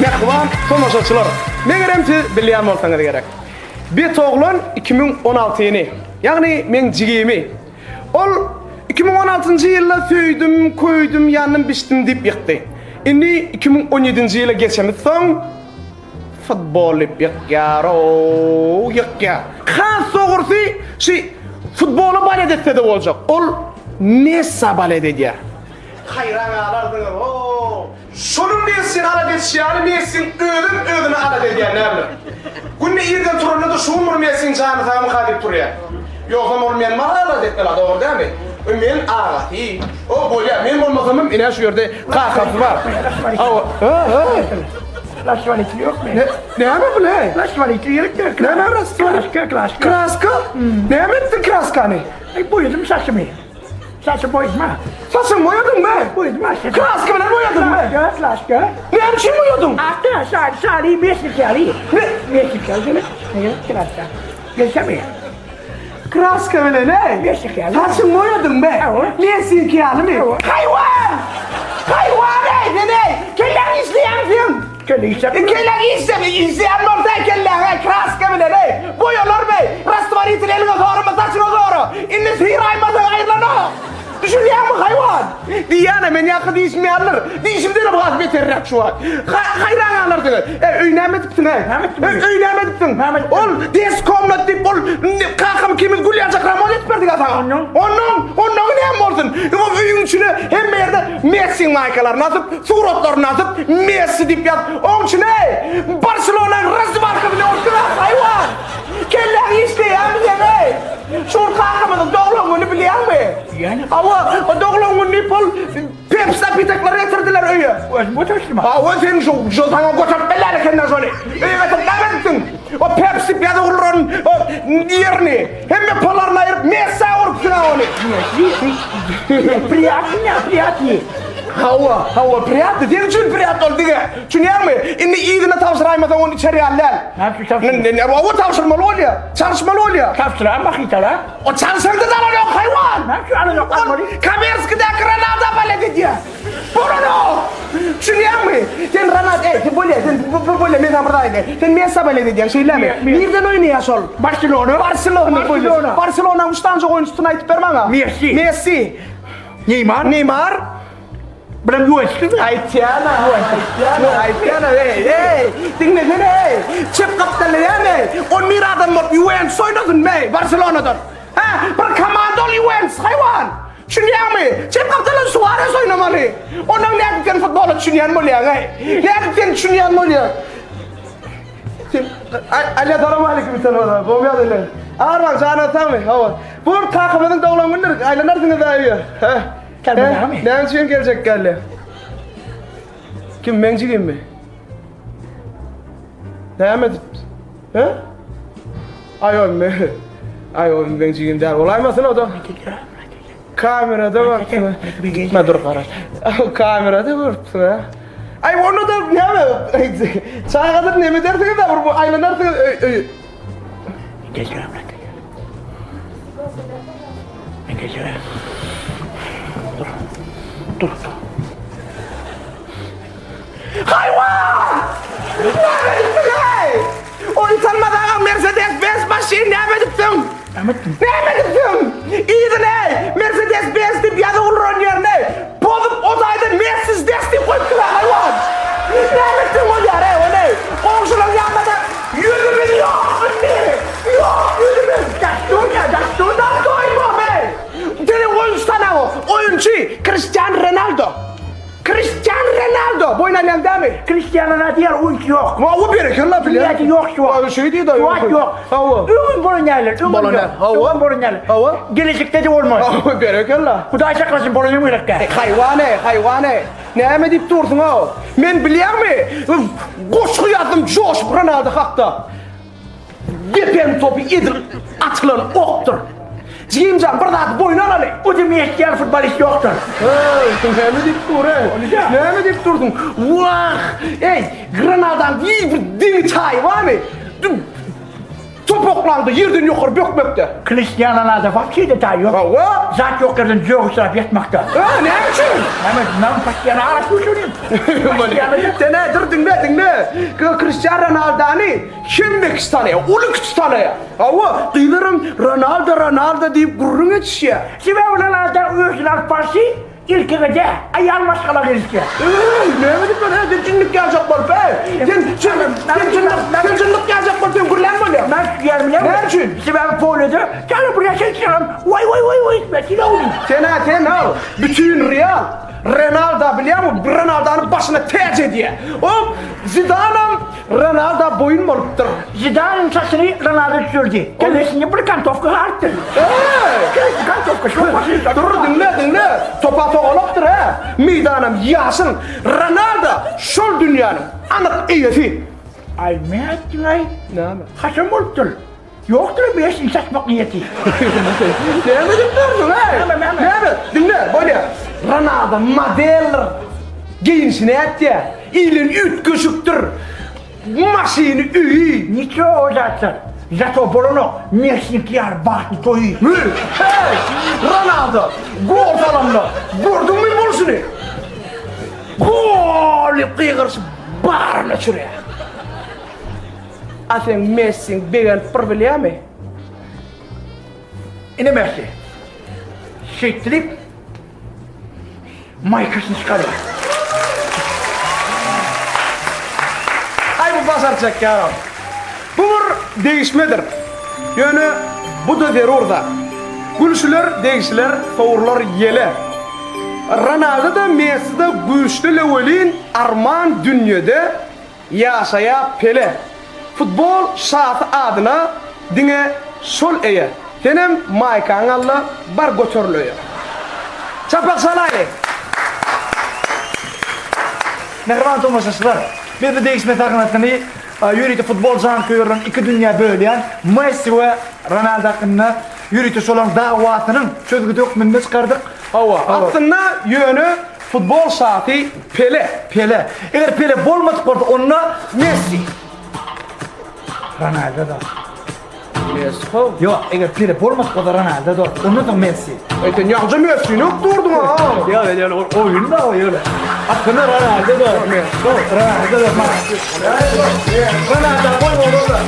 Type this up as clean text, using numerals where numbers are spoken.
Mehvan tomoşaçılar. Megeremti bilýän bolsaňyz gerek. Bir oğlan 2016-yny. Ýagny men jigimi. Ol 2016-njy ýylda söýdüm, köýdüm, ýannym biçdim dip ýykdy. Indi 2017-nji ýyla geçemiz soň futbol ýykýar, ýykýar. Has sogursy şu futbola balet etse de boljak. Ol Messi balet edýär. Hayran alardın şunun Messi'ni alet etşiyani Messi'nin ödünü alet edýär näme? Günne irden turunda da şumur Messi'nin canı tamı kadip turya. Yoksa olmayan mara alet etmeli doğru değil mi? Men ağati. O bolya men bolmasamım ine şu yerde kakası var. Lasvaliti yok mu? Ne bu ne? Lasvaliti yerek de. Ne lasvaliti? Kraska? Ne ettin kraska ne? Boyadım saçımı. Saçı boyadım ha. Saçın boyadın mı? Boyadım ha. Kraska mı boyadın mı? Laska. Ne için boyadın? Hatta sari meslik yari. Meslik yari. Ne? Kraska. Geçemiyor. Kraska mı ne? Meslik yari. Saçın boyadın be. Meslik yari mi? Hayvan! Hayvan ne? Kellen izleyen film. Kellen izleyen ortaya kellen. Kraska mı ne? Boyalar be. Rastvariti'nin eline doğru mu? Saçına doğru. İnne sihiraymadan ayrılana. Düşünüyor mu hayvan? Diyana men yakı değişmeye alır. Değişimde de bazı beterrak şu an. Hayran alırdın. Öylemetiptin he. Öylemetiptin. Ol deskomla dip ol. Kakam kimiz gülüyacak ramon etperdik atan. Onun ne mordun? O öyün içine hem yerde Messi markalar nasip, suratlar nasip, Messi dip yaz. Onun için he. Barcelona'nın razı marka bile ortada hayvan. Kellen isteyen ne? Şur kakamın doğulun biliyor mu? Yani? Ama o doğulun Nipol Pepsi'de pitekleri getirdiler öyle. Bu taşıma. O senin şu sana götürüp beller kendine söyle. Öyle getirdiler. O Pepsi bir doğulun yerini hem polarına ayırıp Messi orkusuna onu. Priyatni. Hava priyatı. Diyen için priyatı oldu diye. Çünkü mi? İnni iyiliğine tavsıraymadan onu içeriye aller. Ne yapıyorsun? O tavsırmalı oluyor. Çalışmalı oluyor. Tavsıra bakıyla la. O çalışırdı da yok hayvan. Ne yapıyorsun? Kamerski'de Granada balet ediyor. Bruno! Çünkü mi? Sen Granada, sen böyle mesela buradaydı. Sen Messi balet ediyorsun, şeyle mi? Nereden oynuyorsun? Barcelona. Barcelona ustanca oyuncusuna ait vermem ha? Messi. Neymar. Belum Juventus. Haitiana. Hey. Dinle hey. Çep kaptanı yani. On miradan mot Juventus oynadın mı? Barcelona'dan. Ha? Bir kamandol Juventus hayvan. Çünkü mi? Çep kaptanı Suarez oynamalı. Onun ne yaptın futbolu çünkü mi oluyor? Ne yaptın çünkü mi oluyor? Assalamu alaikum bir tane var. Bomba adıyla. Arvan sana tamam hava. Bu takımın doğulan günler aylanırsınız daha iyi. Ha? Ne için gelecek geldi? Kim mencigim mi? Devam et. He? Ayo mencigim der. Olaymasın o da. Kamerada var. Gitme dur karar. Kamerada var. Ay onu da ne mi? Çay kadar ne mi dersiniz de bu aylanırsınız. Geçiyorum. Dur. Hayvan! O insanlardan Mercedes-Benz maşini ne ediptin? İyiydi ne? Mercedes-Benz deyip ya da olur yerine. Bozup odayda Mercedes deyip koyuptular hayvan. Ne ediptin o yere o ne? Komşular yanmada 100 milyon yok 100 milyon. Dasturdan doyma be. Senin oyuncu sana o. Oyuncu Cristiano Ronaldo. Boynayan değil mi? Cristiano'na diğer oyuncu yok. Ama o bir kere la bile. Bileti yok şu an. Şey değil de yok. Hava. Ümün Bolonyalı. Hava. Gelecekte de olmaz. Hava bir kere la. Bu da saklasın Bolonyalı mı dakika? Hayvane. Ne mi deyip durdun o? Men biliyor mi? Koşu yazdım Josh Ronaldo hakta. Gepen topu yedir atılan oktur. Cimcan burada boyuna alalım. O da Messi'nin futbolist yoktur. Ne mi deyip durdun? Ne mi deyip durdun? Vah! Ey, Granada'dan iyi bir dini çay var mı? Top popoklandı, yerden yukarı bökmekte. Cristiano Ronaldo vahşi detay yok. Hava? Zat yok yerden jogu sırap yatmakta. Ne için? Mehmet, ben Cristiano arası uçurayım. Dene, dur dinle. Cristiano Ronaldo'ni kim bekis tanıyor? Ulu küçük tanıyor. Hava, duyularım Ronaldo deyip gurrun etişiyor. Sibe Ronaldo uyuşlar parsi, ilk gece ayal maskala verirken. Ne dedik ben? Ne cinlik gelecek var be? Sen cinlik gelecek var, sen gurlan mı oluyor? Ben gelmeyeyim. Ne için? Sibe polede, gel buraya çekeceğim. Vay. Ben silah olayım. Sen al. Bütün Real. Ronaldo biliyor musun? Ronaldo'nun başına tercih ediyor. O Zidane'ın Ronaldo boyun mu olup durur? Zidane'ın saçını Ronaldo düşürdü. Kellesini bir kantofka arttı. Kantofka şu başı. Dur dinle. Topa olup ha. Meydanım yasın. Ronaldo şol dünyanın anık iyisi. Ay Mehmet'cim ay. Ne abi? Haşam oluptur. Yoktur bir eşin saçmak niyeti. Demedim durdun ha. Mehmet. Dinle böyle. Ronaldo modeller. Giyinsini et ya. İlin üt gözüktür. Maşini iyi. Niço o zaten. Zato bolono, Messi'ninkiler bahtı toyu. Hey! Ronaldo! Gol falanla! Gördün mü bolsunu? Gol kıyırsı bağırına şuraya. Asen Messi'nin begen pırbilya mı? İne Messi. Şektirip maykasını çıkarıyor. Ay bu basaracak ya. Bunlar değişmedir. Yani bu da der orada. Gülüşler değişler, favurlar yele. Ronaldo da Messi de güçlü levelin arman dünyada yaşaya Pele. Futbol saati adına dine sol eye. Senem maykan Allah bar götürlüyor. Çapak salayı. Mehriban Tomasaslar, bir de değişme takınatını yürüyüşte futbol zankıyorların iki dünya böyleyen Messi ve Ronaldo hakkında yürüyüşte olan davatının sözgü dokümünde çıkardık. Aslında yönü futbol saati Pele. Eğer Pele bolmadık orada onunla Messi. Ronaldo da. Messi. yok, eğer Pele bolmadık orada Ronaldo da onu da Messi. Sen yalnızca Messi'ni yok durdun ha. Ya öyle oyun da öyle. Hakkında Ronaldo da Ronaldo da Ronaldo bolmadı orada.